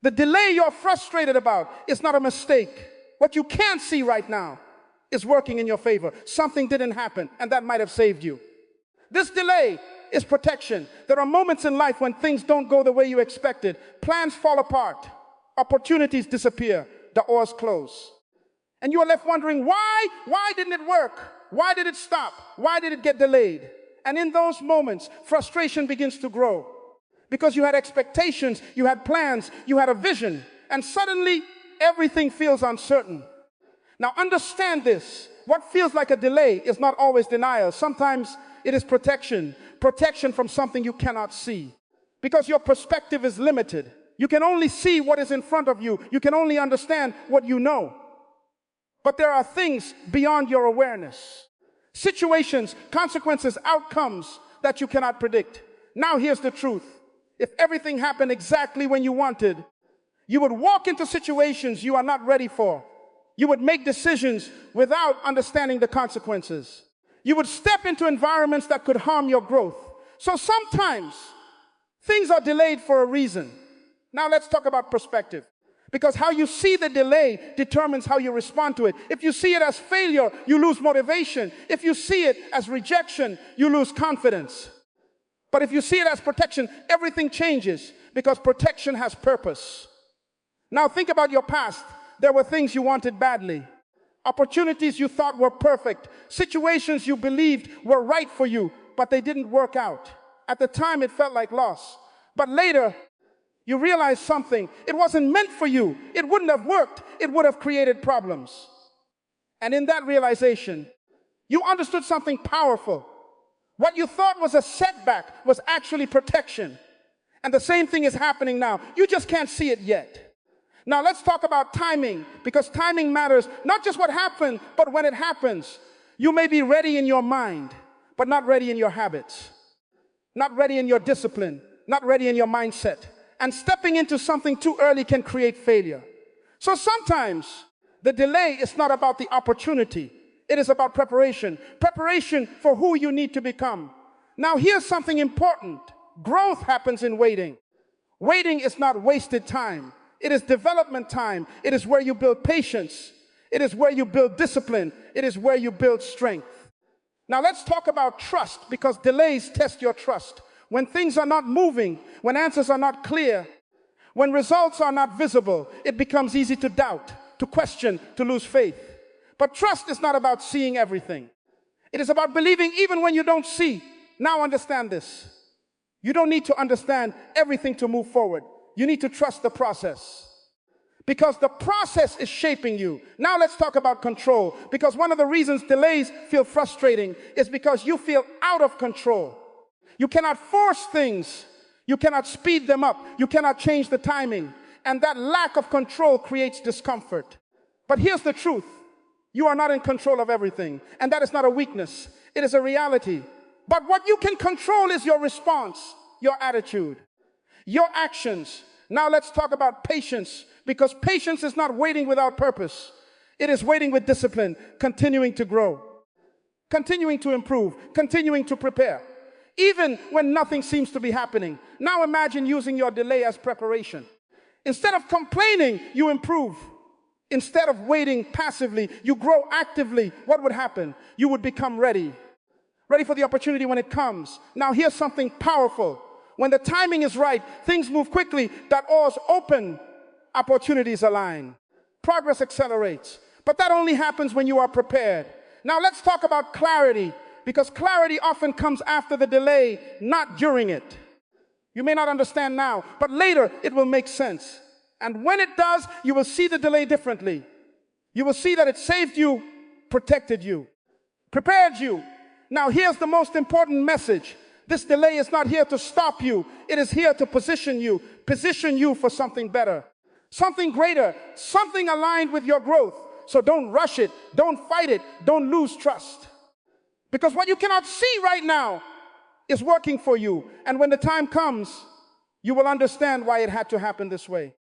The delay you're frustrated about is not a mistake. What you can't see right now is working in your favor. Something didn't happen, and that might have saved you. This delay is protection. There are moments in life when things don't go the way you expected. Plans fall apart. Opportunities disappear. The doors close. And you are left wondering, why? Why didn't it work? Why did it stop? Why did it get delayed? And in those moments, frustration begins to grow. Because you had expectations, you had plans, you had a vision, and suddenly everything feels uncertain. Now understand this. What feels like a delay is not always denial. Sometimes it is protection. Protection from something you cannot see. Because your perspective is limited. You can only see what is in front of you. You can only understand what you know. But there are things beyond your awareness. Situations, consequences, outcomes that you cannot predict. Now here's the truth. If everything happened exactly when you wanted, you would walk into situations you are not ready for. You would make decisions without understanding the consequences. You would step into environments that could harm your growth. So sometimes things are delayed for a reason. Now let's talk about perspective. Because how you see the delay determines how you respond to it. If you see it as failure, you lose motivation. If you see it as rejection, you lose confidence. But if you see it as protection, everything changes because protection has purpose. Now think about your past. There were things you wanted badly. Opportunities you thought were perfect. Situations you believed were right for you, but they didn't work out. At the time, it felt like loss. But later, you realize something. It wasn't meant for you. It wouldn't have worked. It would have created problems. And in that realization, you understood something powerful. What you thought was a setback was actually protection. And the same thing is happening now. You just can't see it yet. Now let's talk about timing, because timing matters. Not just what happened, but when it happens. You may be ready in your mind, but not ready in your habits. Not ready in your discipline. Not ready in your mindset. And stepping into something too early can create failure. So sometimes the delay is not about the opportunity. It is about preparation. Preparation for who you need to become. Now here's something important. Growth happens in waiting. Waiting is not wasted time. It is development time. It is where you build patience. It is where you build discipline. It is where you build strength. Now let's talk about trust, because delays test your trust. When things are not moving, when answers are not clear, when results are not visible, it becomes easy to doubt, to question, to lose faith. But trust is not about seeing everything. It is about believing even when you don't see. Now understand this. You don't need to understand everything to move forward. You need to trust the process. Because the process is shaping you. Now let's talk about control. Because one of the reasons delays feel frustrating is because you feel out of control. You cannot force things. You cannot speed them up. You cannot change the timing. And that lack of control creates discomfort. But here's the truth. You are not in control of everything. And that is not a weakness. It is a reality. But what you can control is your response, your attitude, your actions. Now let's talk about patience. Because patience is not waiting without purpose. It is waiting with discipline, continuing to grow, continuing to improve, continuing to prepare. Even when nothing seems to be happening. Now imagine using your delay as preparation. Instead of complaining, you improve. Instead of waiting passively, you grow actively. What would happen? You would become ready. Ready for the opportunity when it comes. Now here's something powerful. When the timing is right, things move quickly, that doors open, opportunities align. Progress accelerates. But that only happens when you are prepared. Now let's talk about clarity. Because clarity often comes after the delay, not during it. You may not understand now, but later it will make sense. And when it does, you will see the delay differently. You will see that it saved you, protected you, prepared you. Now here's the most important message. This delay is not here to stop you. It is here to position you for something better, something greater, something aligned with your growth. So don't rush it, don't fight it, don't lose trust. Because what you cannot see right now is working for you. And when the time comes, you will understand why it had to happen this way.